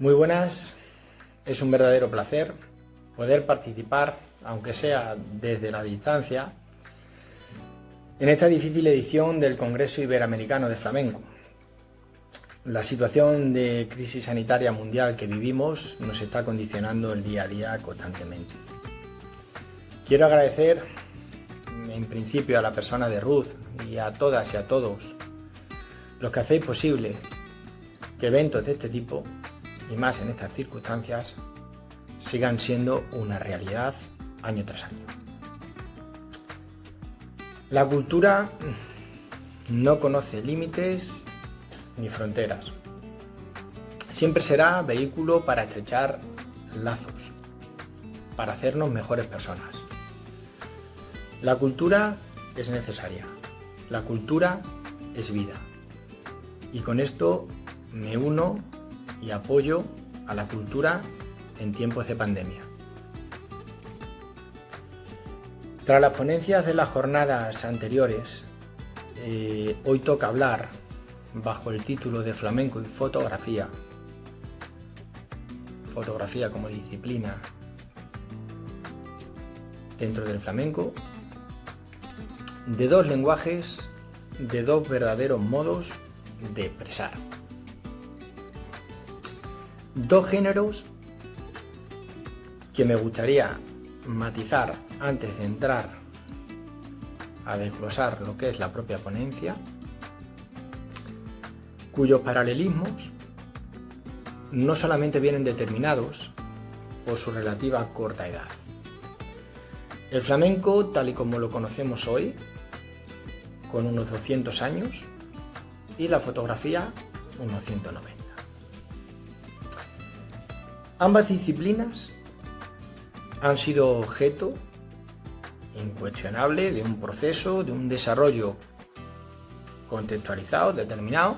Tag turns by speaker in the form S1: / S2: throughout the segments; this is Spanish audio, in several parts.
S1: Muy buenas, es un verdadero placer poder participar, aunque sea desde la distancia, en esta difícil edición del Congreso Iberoamericano de Flamenco. La situación de crisis sanitaria mundial que vivimos nos está condicionando el día a día constantemente. Quiero agradecer en principio a la persona de Ruth y a todas y a todos los que hacéis posible que eventos de este tipo, y más en estas circunstancias, sigan siendo una realidad año tras año. La cultura no conoce límites ni fronteras. Siempre será vehículo para estrechar lazos, para hacernos mejores personas. La cultura es necesaria, la cultura es vida. Y con esto me uno y apoyo a la cultura en tiempos de pandemia. Tras las ponencias de las jornadas anteriores, hoy toca hablar bajo el título de Flamenco y Fotografía, fotografía como disciplina dentro del flamenco, de dos lenguajes, de dos verdaderos modos de expresar. Dos géneros que me gustaría matizar antes de entrar a desglosar lo que es la propia ponencia, cuyos paralelismos no solamente vienen determinados por su relativa corta edad. El flamenco, tal y como lo conocemos hoy, con unos 200 años, y la fotografía, unos 190. Ambas disciplinas han sido objeto incuestionable de un proceso, de un desarrollo contextualizado, determinado,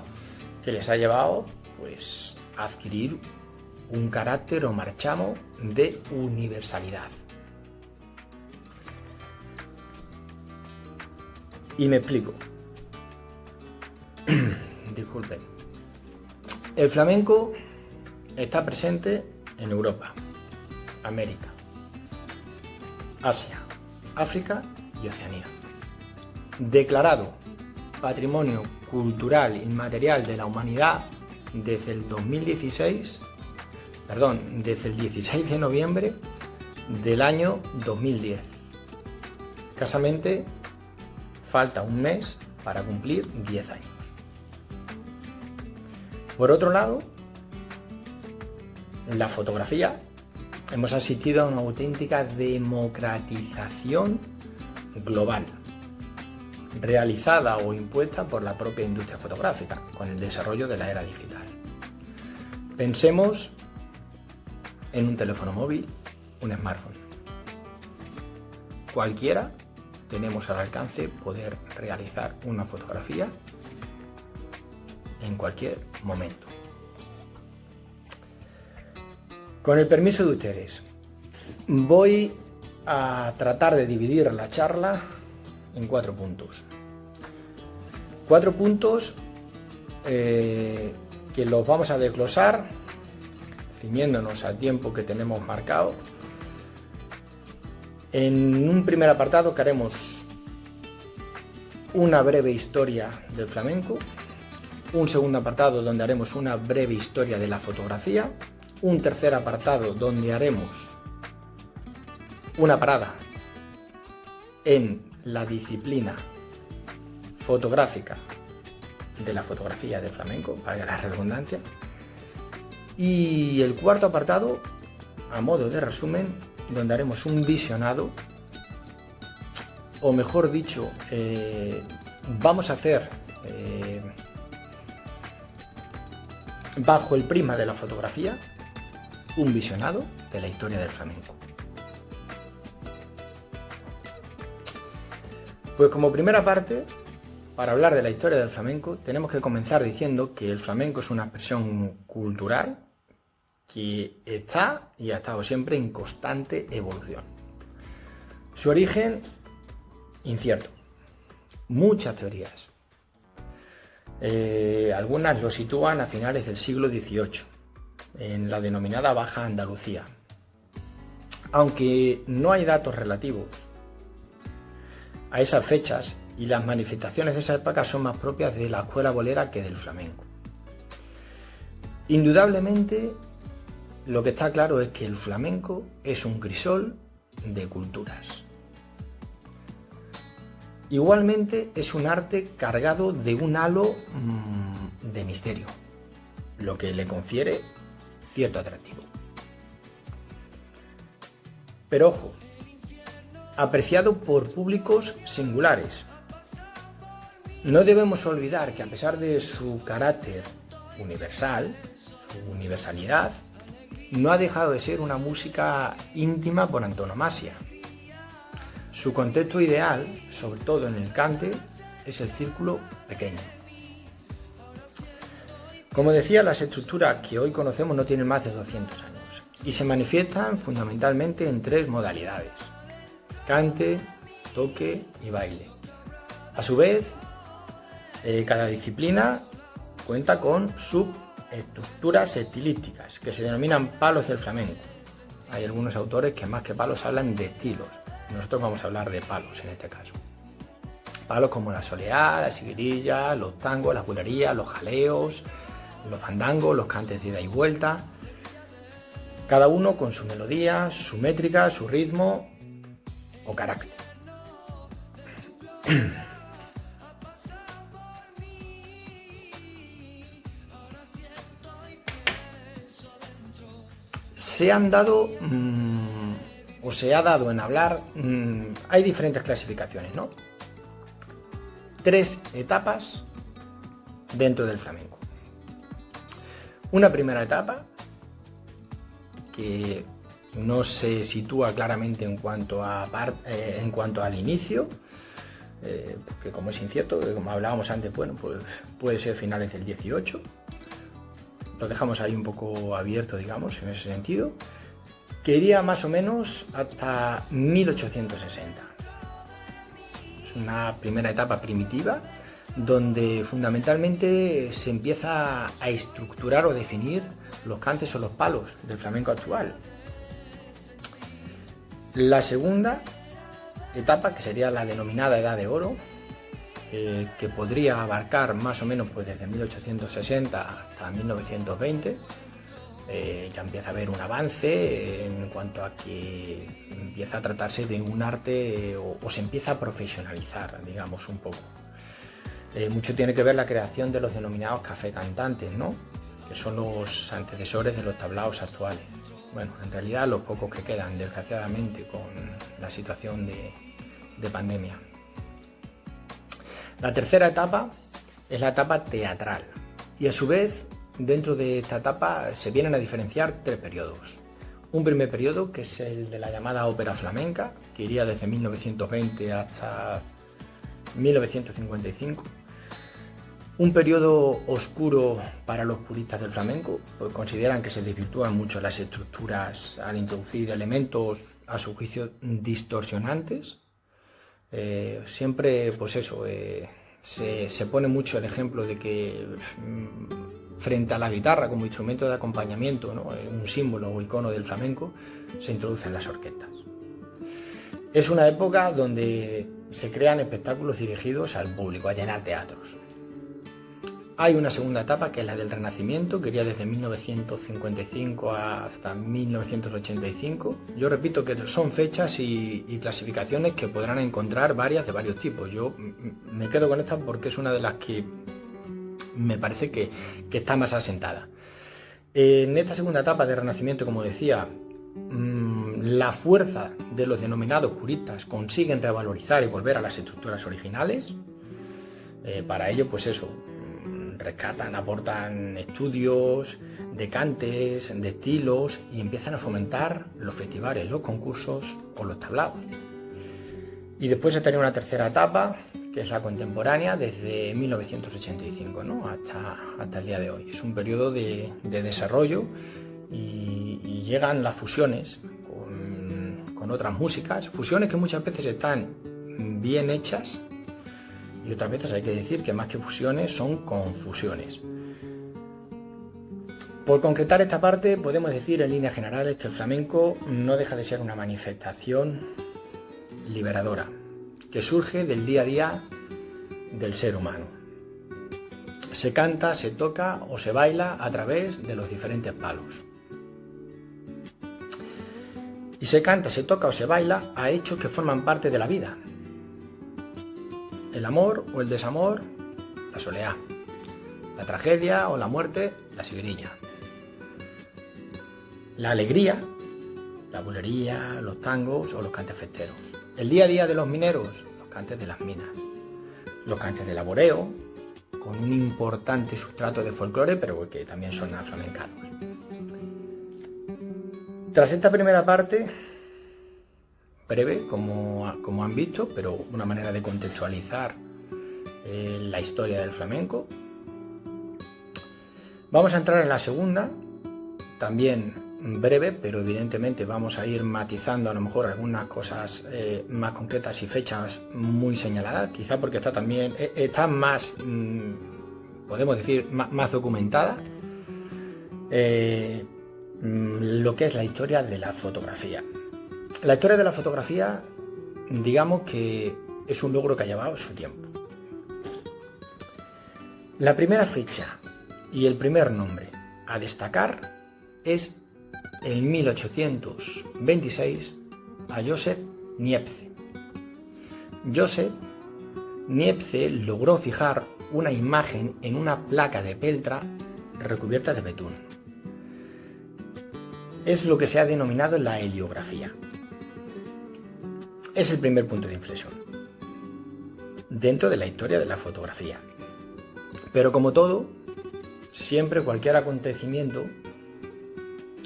S1: que les ha llevado pues, a adquirir un carácter o marchamo de universalidad. Y me explico. Disculpen. El flamenco está presente en Europa, América, Asia, África y Oceanía. Declarado Patrimonio Cultural Inmaterial de la Humanidad desde el 16 de noviembre del año 2010. Escasamente falta un mes para cumplir 10 años. Por otro lado, en la fotografía hemos asistido a una auténtica democratización global, realizada o impuesta por la propia industria fotográfica con el desarrollo de la era digital. Pensemos en un teléfono móvil, un smartphone. Cualquiera tenemos al alcance poder realizar una fotografía en cualquier momento. Con el permiso de ustedes, voy a tratar de dividir la charla en 4 puntos. 4 puntos que los vamos a desglosar ciñéndonos al tiempo que tenemos marcado. En un primer apartado que haremos una breve historia del flamenco, un segundo apartado donde haremos una breve historia de la fotografía, un tercer apartado donde haremos una parada en la disciplina fotográfica de la fotografía de flamenco, valga la redundancia, y el cuarto apartado, a modo de resumen, donde haremos un visionado, o mejor dicho, vamos a hacer bajo el prisma de la fotografía un visionado de la historia del flamenco. Pues como primera parte, para hablar de la historia del flamenco, tenemos que comenzar diciendo que el flamenco es una expresión cultural que está y ha estado siempre en constante evolución. Su origen, incierto. Muchas teorías. Algunas lo sitúan a finales del siglo XVIII. en la denominada Baja Andalucía. Aunque no hay datos relativos a esas fechas, y las manifestaciones de esa época son más propias de la escuela bolera que del flamenco. Indudablemente, lo que está claro es que el flamenco es un crisol de culturas. Igualmente es un arte cargado de un halo de misterio, lo que le confiere cierto atractivo. Pero ojo, apreciado por públicos singulares. No debemos olvidar que a pesar de su carácter universal, su universalidad, no ha dejado de ser una música íntima por antonomasia. Su contexto ideal, sobre todo en el cante, es el círculo pequeño. Como decía, las estructuras que hoy conocemos no tienen más de 200 años y se manifiestan fundamentalmente en 3 modalidades: cante, toque y baile. A su vez, cada disciplina cuenta con subestructuras estilísticas que se denominan palos del flamenco. Hay algunos autores que más que palos hablan de estilos. Nosotros vamos a hablar de palos en este caso. Palos como la soleá, la siguirilla, los tangos, las bulerías, los jaleos, los fandangos, los cantes de ida y vuelta. Cada uno con su melodía, su métrica, su ritmo o carácter. Se ha dado en hablar, hay diferentes clasificaciones, ¿no? 3 etapas dentro del flamenco. Una primera etapa que no se sitúa claramente en cuanto al inicio, porque como es incierto, como hablábamos antes, bueno, pues puede ser finales del 18. Lo dejamos ahí un poco abierto, digamos, en ese sentido, que iría más o menos hasta 1860. Es una primera etapa primitiva donde fundamentalmente se empieza a estructurar o definir los cantes o los palos del flamenco actual. La segunda etapa, que sería la denominada Edad de Oro, que podría abarcar más o menos pues desde 1860 hasta 1920, ya empieza a haber un avance en cuanto a que empieza a tratarse de un arte o se empieza a profesionalizar, digamos, un poco. Mucho tiene que ver la creación de los denominados café cantantes, ¿no? Que son los antecesores de los tablaos actuales. Bueno, en realidad los pocos que quedan, desgraciadamente, con la situación de pandemia. La tercera etapa es la etapa teatral y a su vez dentro de esta etapa se vienen a diferenciar 3 periodos. Un primer periodo que es el de la llamada ópera flamenca, que iría desde 1920 hasta 1955. Un periodo oscuro para los puristas del flamenco, pues consideran que se desvirtúan mucho las estructuras al introducir elementos a su juicio distorsionantes. Siempre, pues eso, se pone mucho el ejemplo de que frente a la guitarra como instrumento de acompañamiento, ¿no? Un símbolo o icono del flamenco, se introducen las orquestas. Es una época donde se crean espectáculos dirigidos al público, a llenar teatros. Hay una segunda etapa que es la del Renacimiento, que iría desde 1955 hasta 1985. Yo repito que son fechas y clasificaciones que podrán encontrar varias de varios tipos. Yo me quedo con esta porque es una de las que me parece que está más asentada. En esta segunda etapa de Renacimiento, como decía, la fuerza de los denominados puristas consiguen revalorizar y volver a las estructuras originales. Para ello, pues eso, rescatan, aportan estudios de cantes, de estilos y empiezan a fomentar los festivales, los concursos o los tablaos. Y después se tiene una tercera etapa, que es la contemporánea, desde 1985, ¿no? hasta el día de hoy. Es un periodo de desarrollo y llegan las fusiones con otras músicas, fusiones que muchas veces están bien hechas, y otras veces hay que decir que más que fusiones son confusiones. Por concretar esta parte, podemos decir en líneas generales que el flamenco no deja de ser una manifestación liberadora, que surge del día a día del ser humano. Se canta, se toca o se baila a través de los diferentes palos. Y se canta, se toca o se baila a hechos que forman parte de la vida. El amor o el desamor, la soleá. La tragedia o la muerte, la sigrilla. La alegría, la bulería, los tangos o los cantes festeros. El día a día de los mineros, los cantes de las minas. Los cantes de laboreo, con un importante sustrato de folclore, pero que también son flamencanos. Tras esta primera parte, breve, como han visto, pero una manera de contextualizar la historia del flamenco, vamos a entrar en la segunda, también breve, pero evidentemente vamos a ir matizando a lo mejor algunas cosas más concretas y fechas muy señaladas, quizá porque está más, podemos decir, más documentada, lo que es la historia de la fotografía. La historia de la fotografía, digamos que es un logro que ha llevado su tiempo. La primera fecha y el primer nombre a destacar es en 1826 a Joseph Niepce. Joseph Niepce logró fijar una imagen en una placa de peltre recubierta de betún. Es lo que se ha denominado la heliografía. Es el primer punto de inflexión dentro de la historia de la fotografía. Pero como todo, siempre cualquier acontecimiento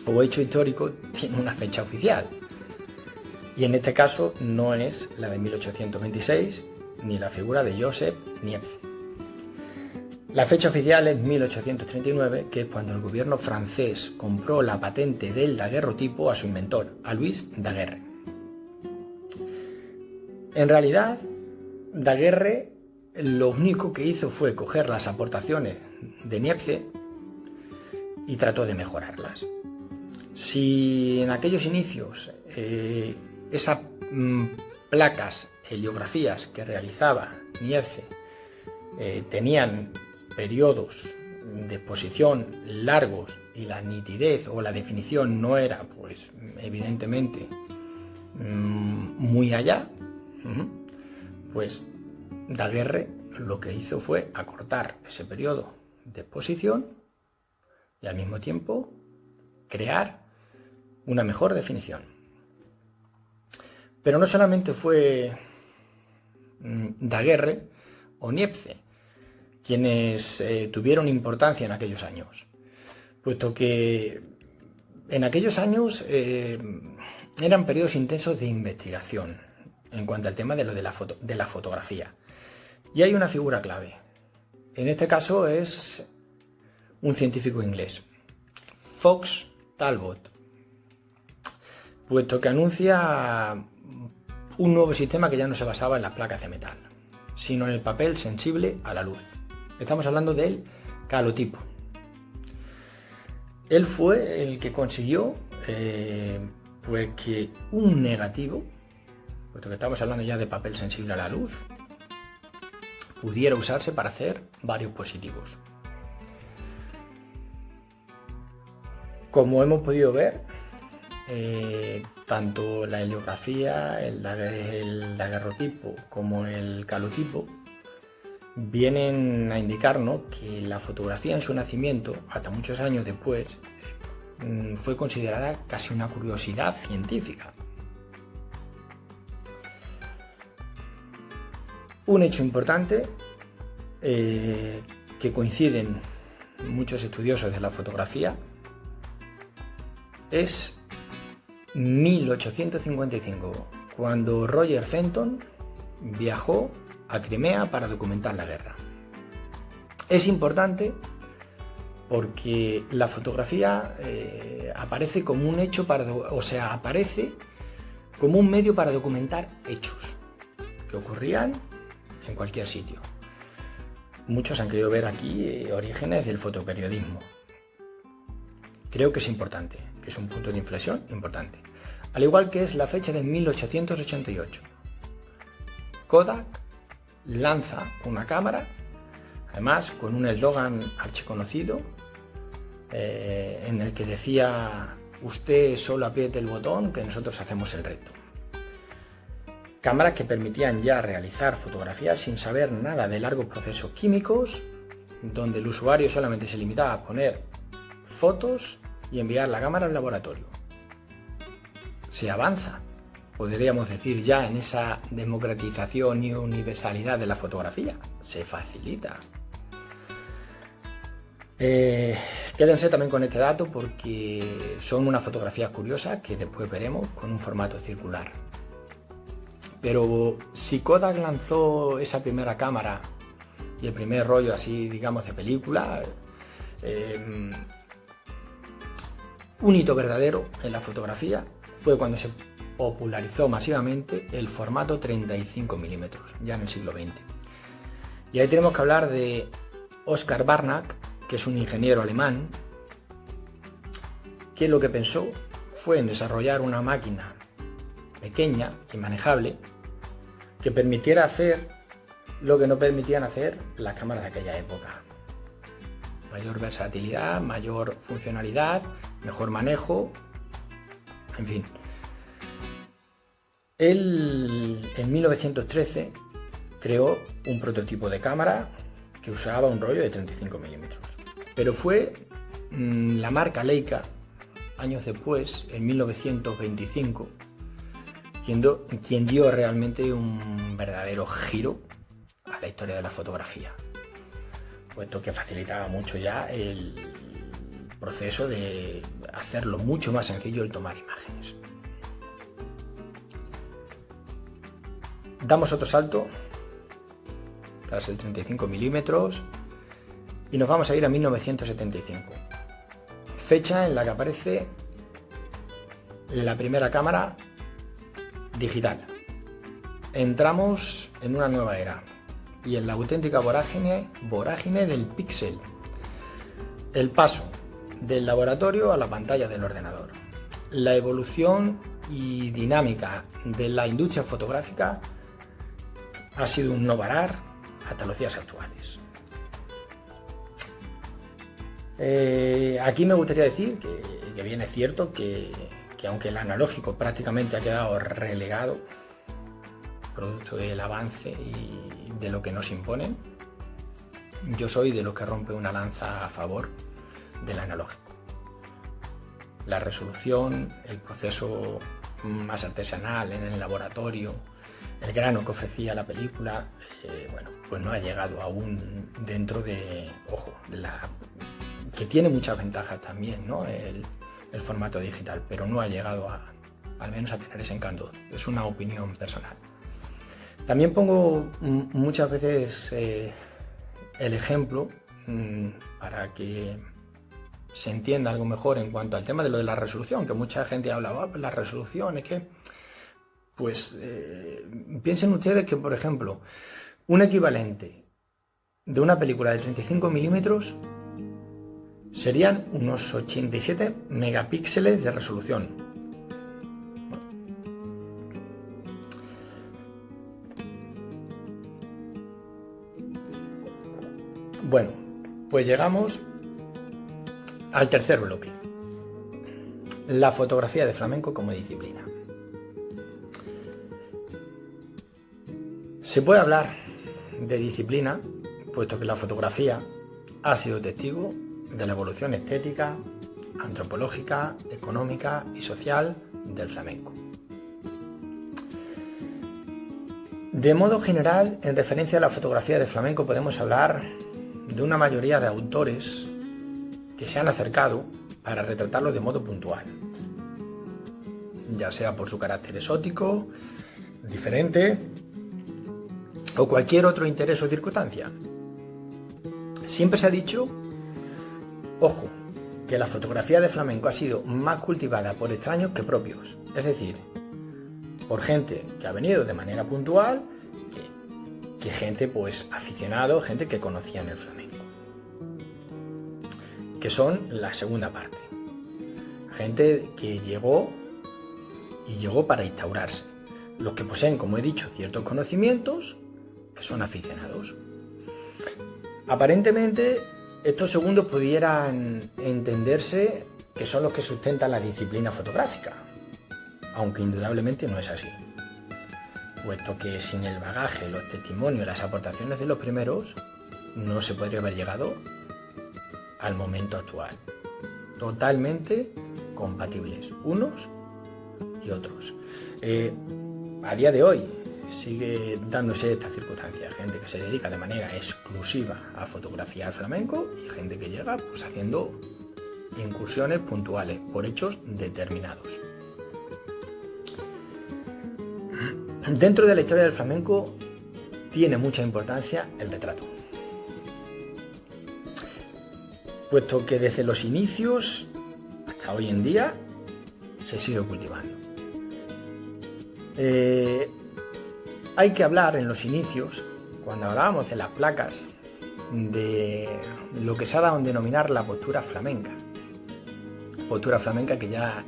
S1: o hecho histórico tiene una fecha oficial. Y en este caso no es la de 1826 ni la figura de Joseph Niepce. La fecha oficial es 1839, que es cuando el gobierno francés compró la patente del daguerrotipo a su inventor, a Louis Daguerre. En realidad, Daguerre lo único que hizo fue coger las aportaciones de Niepce y trató de mejorarlas. Si en aquellos inicios esas placas, heliografías que realizaba Niepce tenían periodos de exposición largos y la nitidez o la definición no era, pues evidentemente, muy allá, pues Daguerre lo que hizo fue acortar ese periodo de exposición y al mismo tiempo crear una mejor definición. Pero no solamente fue Daguerre o Niepce quienes tuvieron importancia en aquellos años, puesto que en aquellos años eran periodos intensos de investigación en cuanto al tema de la fotografía. Y hay una figura clave. En este caso es un científico inglés, Fox Talbot, puesto que anuncia un nuevo sistema que ya no se basaba en las placas de metal, sino en el papel sensible a la luz. Estamos hablando del calotipo. Él fue el que consiguió pues que un negativo, puesto que estamos hablando ya de papel sensible a la luz, pudiera usarse para hacer varios positivos. Como hemos podido ver, tanto la heliografía, el daguerrotipo como el calotipo vienen a indicarnos que la fotografía en su nacimiento, hasta muchos años después, fue considerada casi una curiosidad científica. Un hecho importante que coinciden muchos estudiosos de la fotografía es 1855, cuando Roger Fenton viajó a Crimea para documentar la guerra. Es importante porque la fotografía aparece como un hecho aparece como un medio para documentar hechos que ocurrían en cualquier sitio. Muchos han querido ver aquí orígenes del fotoperiodismo. creo que es importante, que es un punto de inflexión importante. Al igual que es la fecha de 1888. Kodak lanza una cámara, además con un eslogan archiconocido, en el que decía: usted solo apriete el botón que nosotros hacemos el resto. Cámaras que permitían ya realizar fotografías sin saber nada de largos procesos químicos, donde el usuario solamente se limitaba a poner fotos y enviar la cámara al laboratorio. Se avanza, podríamos decir, ya en esa democratización y universalidad de la fotografía. Se facilita. Quédense también con este dato porque son unas fotografías curiosas que después veremos con un formato circular. Pero si Kodak lanzó esa primera cámara y el primer rollo así, digamos, de película, un hito verdadero en la fotografía fue cuando se popularizó masivamente el formato 35 milímetros, ya en el siglo XX. Y ahí tenemos que hablar de Oskar Barnack, que es un ingeniero alemán, que lo que pensó fue en desarrollar una máquina pequeña y manejable que permitiera hacer lo que no permitían hacer las cámaras de aquella época. Mayor versatilidad, mayor funcionalidad, mejor manejo, en fin. Él en 1913 creó un prototipo de cámara que usaba un rollo de 35 milímetros. Pero fue la marca Leica, años después, en 1925, quien dio realmente un verdadero giro a la historia de la fotografía, puesto que facilitaba mucho ya el proceso de hacerlo mucho más sencillo el tomar imágenes. Damos otro salto tras el 35 milímetros y nos vamos a ir a 1975, fecha en la que aparece la primera cámara digital. Entramos en una nueva era y en la auténtica vorágine del píxel. El paso del laboratorio a la pantalla del ordenador. La evolución y dinámica de la industria fotográfica ha sido un no parar hasta los días actuales. Aquí me gustaría decir que bien es cierto que aunque el analógico prácticamente ha quedado relegado, producto del avance y de lo que nos imponen, yo soy de los que rompe una lanza a favor del analógico. La resolución, el proceso más artesanal en el laboratorio, el grano que ofrecía la película, bueno, pues no ha llegado aún dentro de, ojo, que tiene muchas ventajas también, ¿no? El formato digital, pero no ha llegado al menos a tener ese encanto. Es una opinión personal. También pongo muchas veces el ejemplo para que se entienda algo mejor en cuanto al tema de lo de la resolución, que mucha gente habla, la resolución es que, pues, piensen ustedes que, por ejemplo, un equivalente de una película de 35 milímetros serían unos 87 megapíxeles de resolución. Bueno, pues llegamos al tercer bloque. La fotografía de flamenco como disciplina. Se puede hablar de disciplina, puesto que la fotografía ha sido testigo de la evolución estética, antropológica, económica y social del flamenco. De modo general, en referencia a la fotografía de flamenco, podemos hablar de una mayoría de autores que se han acercado para retratarlo de modo puntual, ya sea por su carácter exótico, diferente o cualquier otro interés o circunstancia. Siempre se ha dicho, ojo, que la fotografía de flamenco ha sido más cultivada por extraños que propios, es decir, por gente que ha venido de manera puntual, que gente pues aficionado, gente que conocía en el flamenco, que son la segunda parte. gente que llegó para instaurarse. Los que poseen, como he dicho, ciertos conocimientos, que son aficionados. Aparentemente, estos segundos pudieran entenderse que son los que sustentan la disciplina fotográfica, aunque indudablemente no es así, puesto que sin el bagaje, los testimonios, las aportaciones de los primeros, no se podría haber llegado al momento actual. Totalmente compatibles, unos y otros. A día de hoy sigue dándose esta circunstancia, gente que se dedica de manera exclusiva a fotografiar flamenco y gente que llega pues haciendo incursiones puntuales por hechos determinados. Dentro de la historia del flamenco tiene mucha importancia el retrato, puesto que desde los inicios hasta hoy en día se sigue cultivando. Hay que hablar en los inicios, cuando hablábamos de las placas, de lo que se ha dado a denominar la postura flamenca. Postura flamenca que ya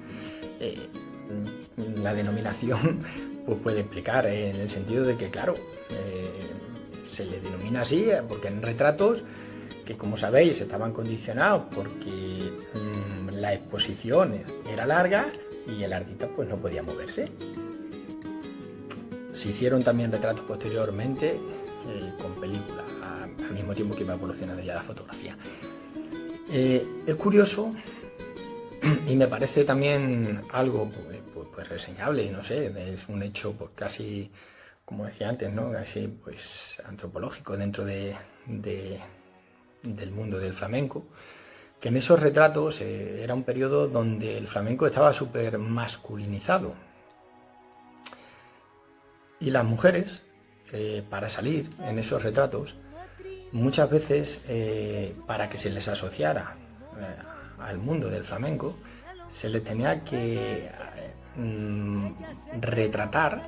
S1: la denominación pues puede explicar, en el sentido de que, claro, se le denomina así porque en retratos que, como sabéis, estaban condicionados porque la exposición era larga y el artista pues no podía moverse. Se hicieron también retratos posteriormente con películas, al mismo tiempo que iba evolucionando ya la fotografía. Es curioso y me parece también algo pues reseñable, no sé, es un hecho pues casi, como decía antes, ¿no? Casi pues antropológico dentro del mundo del flamenco, que en esos retratos era un periodo donde el flamenco estaba súper masculinizado. Y las mujeres, para salir en esos retratos, muchas veces, para que se les asociara al mundo del flamenco, se les tenía que retratar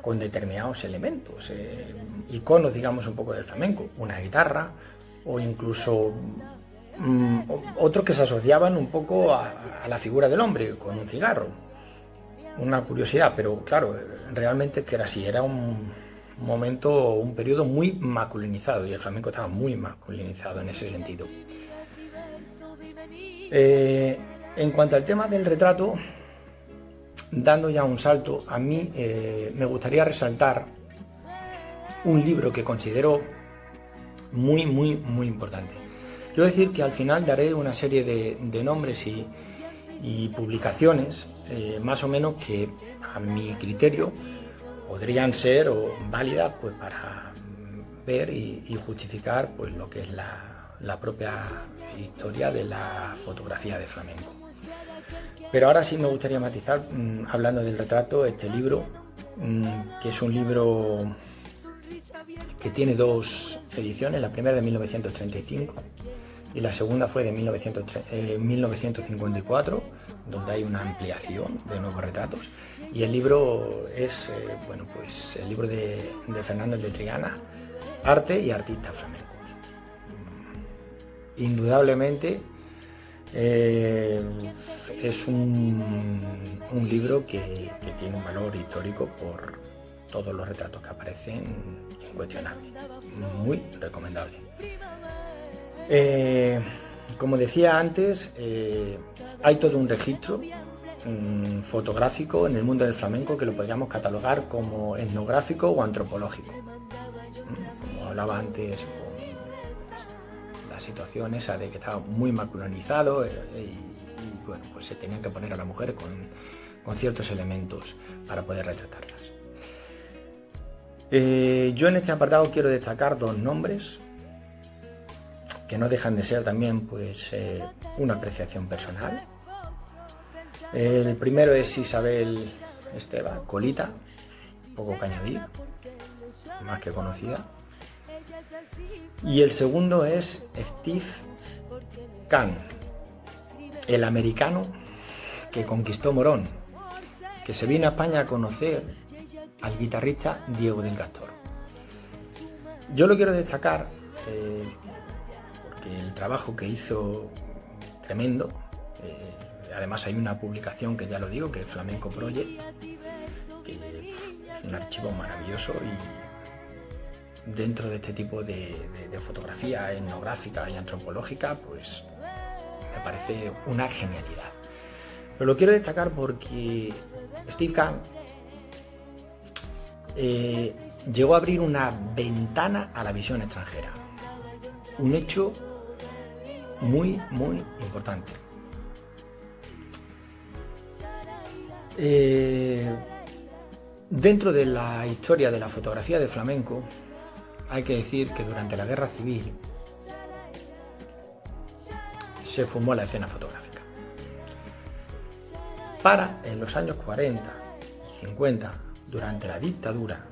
S1: con determinados elementos, iconos, digamos, un poco del flamenco, una guitarra o incluso otros que se asociaban un poco a la figura del hombre, con un cigarro. Una curiosidad, pero claro, realmente que era así, era un momento, un periodo muy masculinizado y el flamenco estaba muy masculinizado en ese sentido. En cuanto al tema del retrato, dando ya un salto, a mí me gustaría resaltar un libro que considero muy importante. Quiero decir que al final daré una serie de nombres y publicaciones más o menos que a mi criterio podrían ser válidas pues para ver y justificar pues lo que es la propia historia de la fotografía de flamenco. Pero ahora sí me gustaría matizar, hablando del retrato, este libro, que es un libro que tiene dos ediciones, la primera de 1935 y la segunda fue de 1954, donde hay una ampliación de nuevos retratos. Y el libro es pues el libro de Fernández de Triana, Arte y Artistas Flamencos. Indudablemente es un libro que tiene un valor histórico por todos los retratos que aparecen, incuestionable, muy recomendable. Como decía antes, hay todo un registro fotográfico en el mundo del flamenco que lo podríamos catalogar como etnográfico o antropológico. Como hablaba antes, con la situación esa de que estaba muy masculinizado y bueno, pues se tenían que poner a la mujer con ciertos elementos para poder retratarlas. Yo en este apartado quiero destacar dos nombres que no dejan de ser también pues una apreciación personal. El primero es Isabel Esteva Colita, poco que añadir, más que conocida. Y el segundo es Steve Kahn, el americano que conquistó Morón, que se vino a España a conocer al guitarrista Diego del Castor. Yo lo quiero destacar porque el trabajo que hizo tremendo, Además hay una publicación que ya lo digo, que es Flamenco Project, que es un archivo maravilloso, y dentro de este tipo de fotografía etnográfica y antropológica, pues me parece una genialidad. Pero lo quiero destacar porque Steve Kahn llegó a abrir una ventana a la visión extranjera. Un hecho muy, muy importante. Dentro de la historia de la fotografía de flamenco, hay que decir que durante la Guerra Civil se fumó la escena fotográfica. Para en los años 40 y 50, durante la dictadura,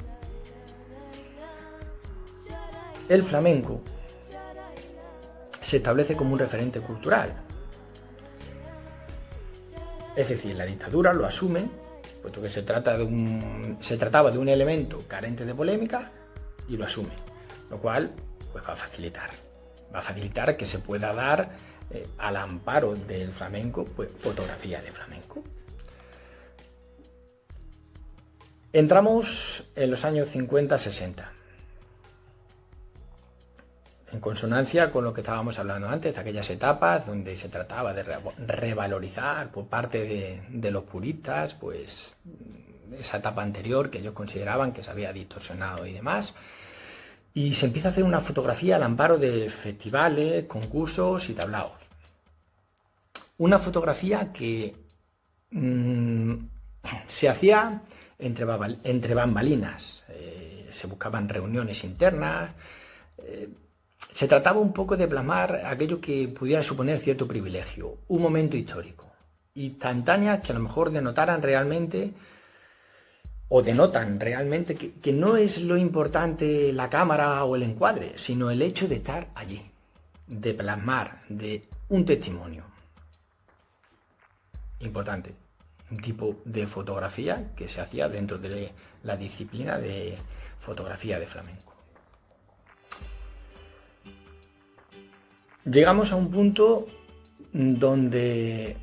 S1: el flamenco se establece como un referente cultural. Es decir, la dictadura lo asume, puesto que se trataba de un elemento carente de polémica, y lo asume, lo cual pues va a facilitar que se pueda dar al amparo del flamenco, pues fotografía de flamenco. Entramos en los años 50-60. En consonancia con lo que estábamos hablando antes, de aquellas etapas donde se trataba de revalorizar por parte de los puristas, pues esa etapa anterior que ellos consideraban que se había distorsionado y demás. Y se empieza a hacer una fotografía al amparo de festivales, concursos y tablaos. Una fotografía que se hacía entre bambalinas, se buscaban reuniones internas. Se trataba un poco de plasmar aquello que pudiera suponer cierto privilegio, un momento histórico, instantáneas que a lo mejor denotan realmente que no es lo importante la cámara o el encuadre, sino el hecho de estar allí, de plasmar, de un testimonio. Importante, un tipo de fotografía que se hacía dentro de la disciplina de fotografía de flamenco. Llegamos a un punto donde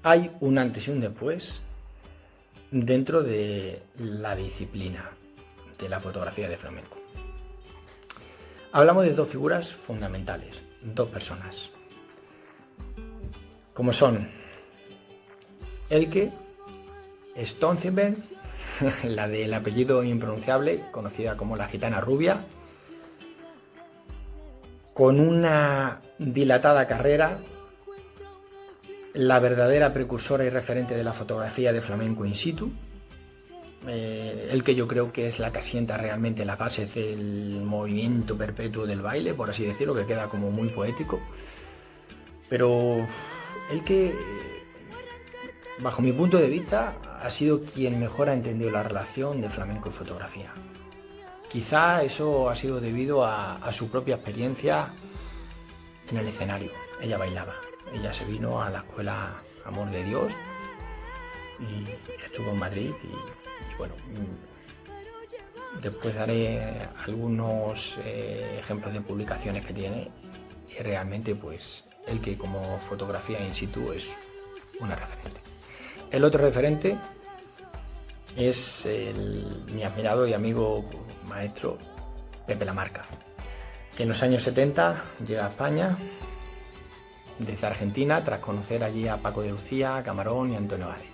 S1: hay un antes y un después dentro de la disciplina de la fotografía de flamenco. Hablamos de dos figuras fundamentales, dos personas, como son Elke Stonsenberg, la del apellido impronunciable, conocida como la gitana rubia, con una dilatada carrera, la verdadera precursora y referente de la fotografía de flamenco in situ, el que yo creo que es la que asienta realmente la base del movimiento perpetuo del baile, por así decirlo, que queda como muy poético, pero el que, bajo mi punto de vista, ha sido quien mejor ha entendido la relación de flamenco y fotografía. Quizá eso ha sido debido a su propia experiencia en el escenario. Ella bailaba, ella se vino a la escuela Amor de Dios y estuvo en Madrid y bueno, después daré algunos ejemplos de publicaciones que tiene, y realmente pues el que como fotografía in situ es una referente. El otro referente es mi admirado y amigo maestro Pepe Lamarca, que en los años 70 llega a España desde Argentina tras conocer allí a Paco de Lucía, Camarón y Antonio Gálvez.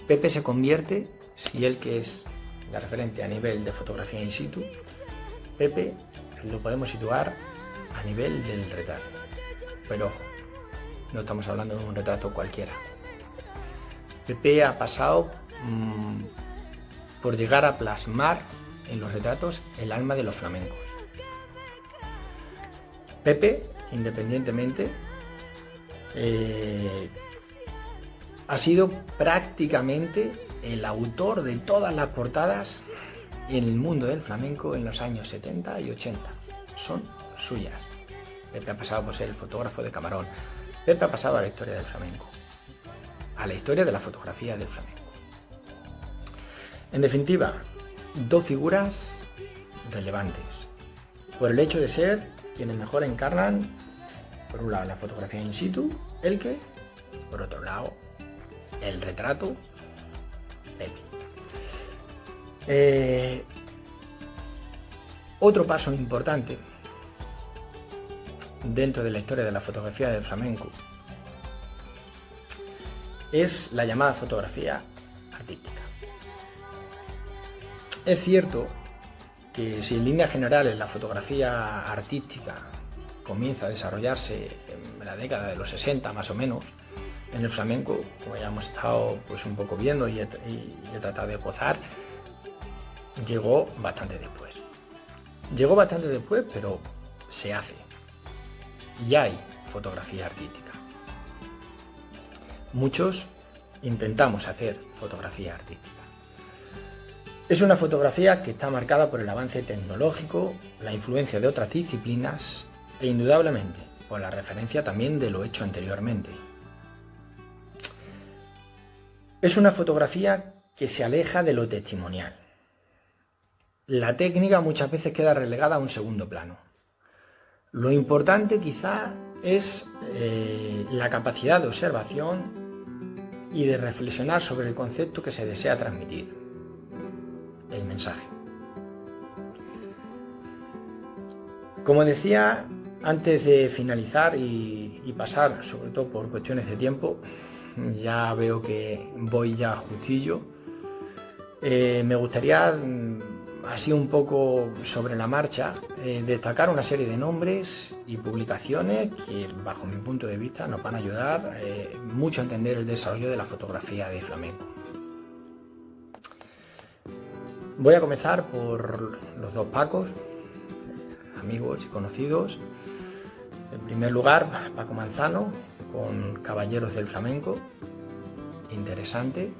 S1: Pepe se convierte, si él que es la referente a nivel de fotografía in situ, Pepe lo podemos situar a nivel del retrato, pero no estamos hablando de un retrato cualquiera. Pepe ha pasado por llegar a plasmar en los retratos el alma de los flamencos. Pepe, independientemente, ha sido prácticamente el autor de todas las portadas en el mundo del flamenco en los años 70 y 80. Son suyas. Pepe ha pasado por ser el fotógrafo de Camarón. Pepe ha pasado a la historia del flamenco, a la historia de la fotografía del flamenco. En definitiva, dos figuras relevantes por el hecho de ser quienes mejor encarnan Por un lado la fotografía in situ, Elke, por otro lado el retrato, Pepe. Otro paso importante dentro de la historia de la fotografía del flamenco es la llamada fotografía artística. Es cierto que si en líneas generales la fotografía artística comienza a desarrollarse en la década de los 60 más o menos, en el flamenco, como ya hemos estado pues un poco viendo y he tratado de gozar, llegó bastante después. Llegó bastante después, pero se hace. Y hay fotografía artística. Muchos intentamos hacer fotografía artística. Es una fotografía que está marcada por el avance tecnológico, la influencia de otras disciplinas e indudablemente por la referencia también de lo hecho anteriormente. Es una fotografía que se aleja de lo testimonial. La técnica muchas veces queda relegada a un segundo plano. Lo importante quizá es la capacidad de observación y de reflexionar sobre el concepto que se desea transmitir, el mensaje. Como decía, antes de finalizar y pasar sobre todo por cuestiones de tiempo, ya veo que voy ya justillo, me gustaría, así un poco sobre la marcha, destacar una serie de nombres y publicaciones que bajo mi punto de vista nos van a ayudar mucho a entender el desarrollo de la fotografía de flamenco. Voy a comenzar por los dos Pacos, amigos y conocidos. En primer lugar, Paco Manzano con Caballeros del Flamenco, interesante.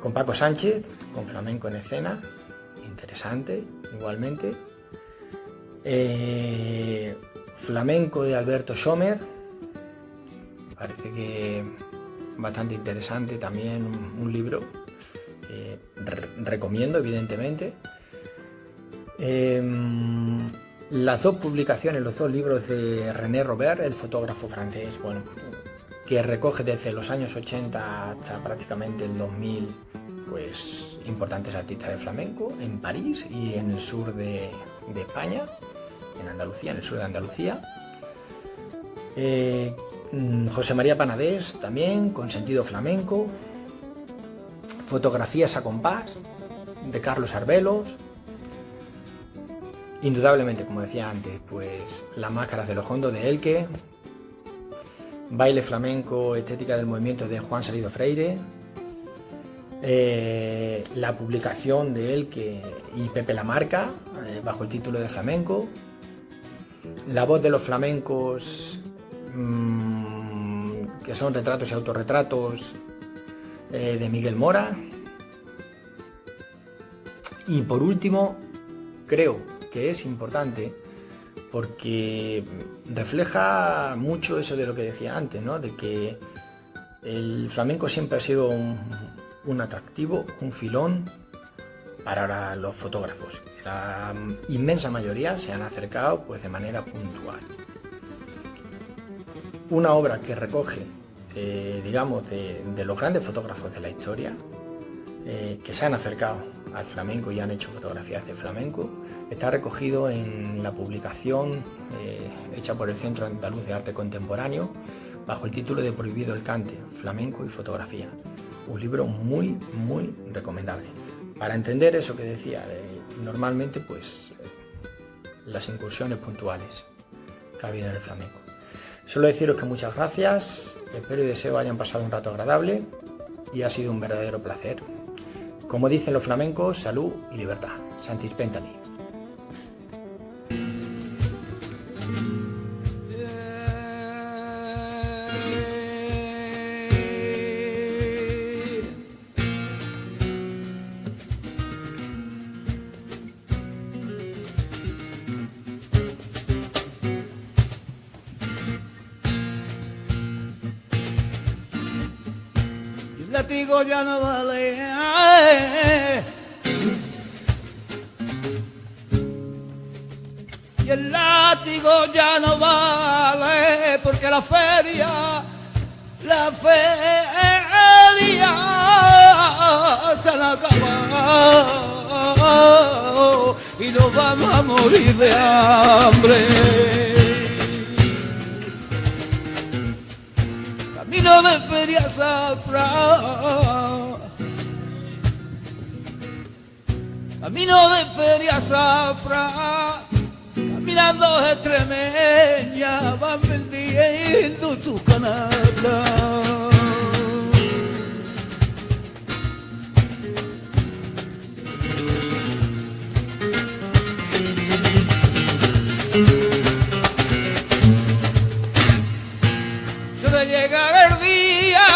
S1: Con Paco Sánchez con Flamenco en Escena, interesante igualmente. Flamenco de Alberto Schomer, parece que bastante interesante también, un libro que recomiendo evidentemente. Las dos publicaciones, los dos libros de René Robert, el fotógrafo francés, bueno, que recoge desde los años 80 hasta prácticamente el 2000 pues importantes artistas de flamenco en París y en el sur de España, en Andalucía, en el sur de Andalucía. José María Panadés también, con sentido flamenco. Fotografías a compás, de Carlos Arbelos. Indudablemente, como decía antes, pues Las máscaras de los hondos de Elke. Baile flamenco, estética del movimiento de Juan Salido Freire. La publicación de Elke y Pepe Lamarca, bajo el título de Flamenco. La voz de los flamencos, que son retratos y autorretratos, de Miguel Mora. Y por último, creo que es importante porque refleja mucho eso de lo que decía antes, ¿no? De que el flamenco siempre ha sido un atractivo, un filón para los fotógrafos. La inmensa mayoría se han acercado pues de manera puntual. Una obra que recoge, digamos, de los grandes fotógrafos de la historia, que se han acercado al flamenco y han hecho fotografías de flamenco, está recogido en la publicación hecha por el Centro Andaluz de Arte Contemporáneo bajo el título de Prohibido el cante, flamenco y fotografía. Un libro muy, muy recomendable. Para entender eso que decía, normalmente pues las incursiones puntuales que ha habido en el flamenco. Solo deciros que muchas gracias, espero y deseo hayan pasado un rato agradable y ha sido un verdadero placer. Como dicen los flamencos, salud y libertad. Santis Pentali.
S2: El látigo ya no vale, y el látigo ya no vale. la feria se han acabado y nos vamos a morir de hambre. Camino de feria Zafra, camino de feria Zafra, caminando extremeñas van vendiendo sus canastas. Yo de llegar el día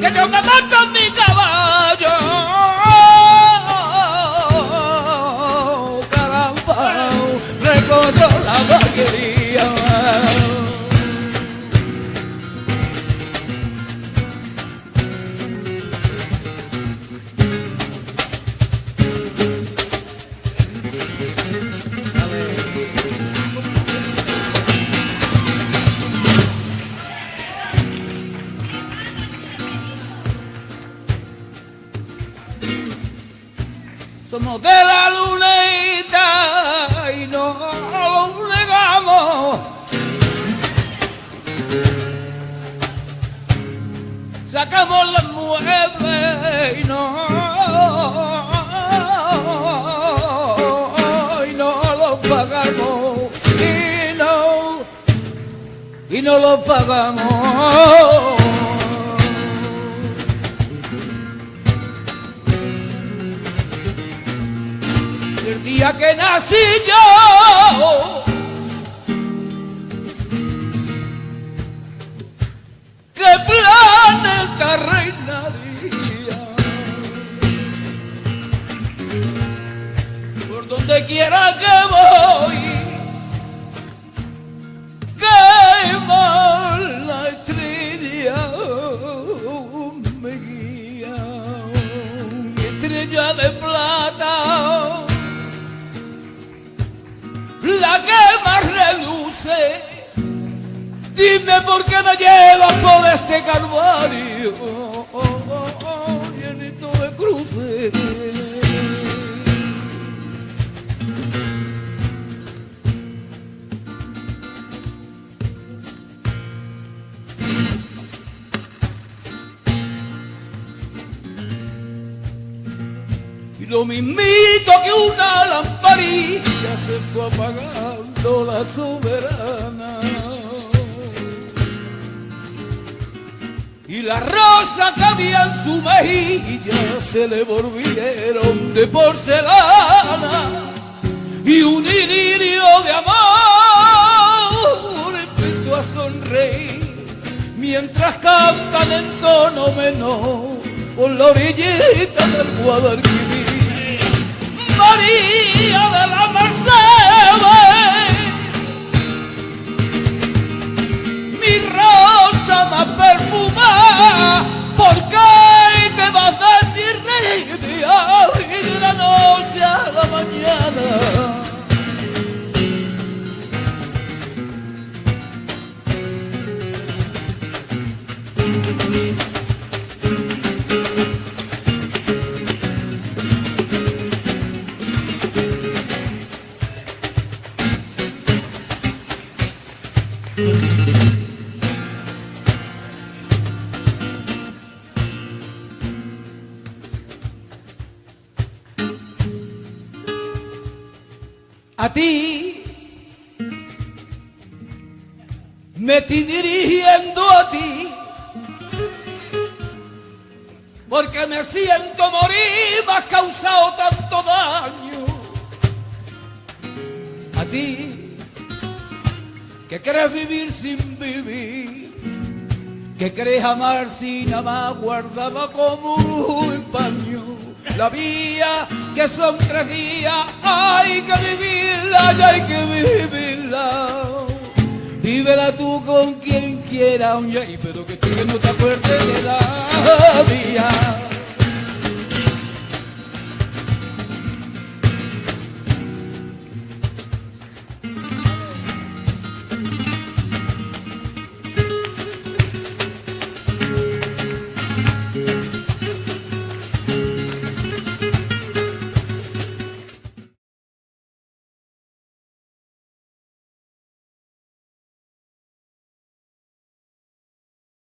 S2: que yo me mato en mi caballo, caramba, recorro la vaquería. Somos de la luneta y no lo negamos. Sacamos los muebles y no los pagamos. Y no los pagamos. El día que nací yo, qué planeta reinaría. Por donde quiera que voy, que mal la estrella me guía. Mi estrella de plata, la que más reluce, dime por qué me llevas por este calvario llenito de cruces. Y lo mismito que una lamparilla se fue apagando la soberana, y las rosas que había en su mejilla se le volvieron de porcelana, y un ilirio de amor empezó a sonreír mientras cantan en tono menor por la orillita del Guadalquivir. María de la Mercedes, mi rosa más perfumada, ¿por qué te vas de mi reina y de la noche a la mañana? A ti me estoy dirigiendo a ti, porque me siento morir, me has causado tanto daño. A ti que quieres vivir sin vivir, que querés amar sin amar, guardaba como un paño la vida, que son 3 días, hay que vivirla y hay que vivirla. Vívela tú con quien quiera, pero que tú que no te acuerdas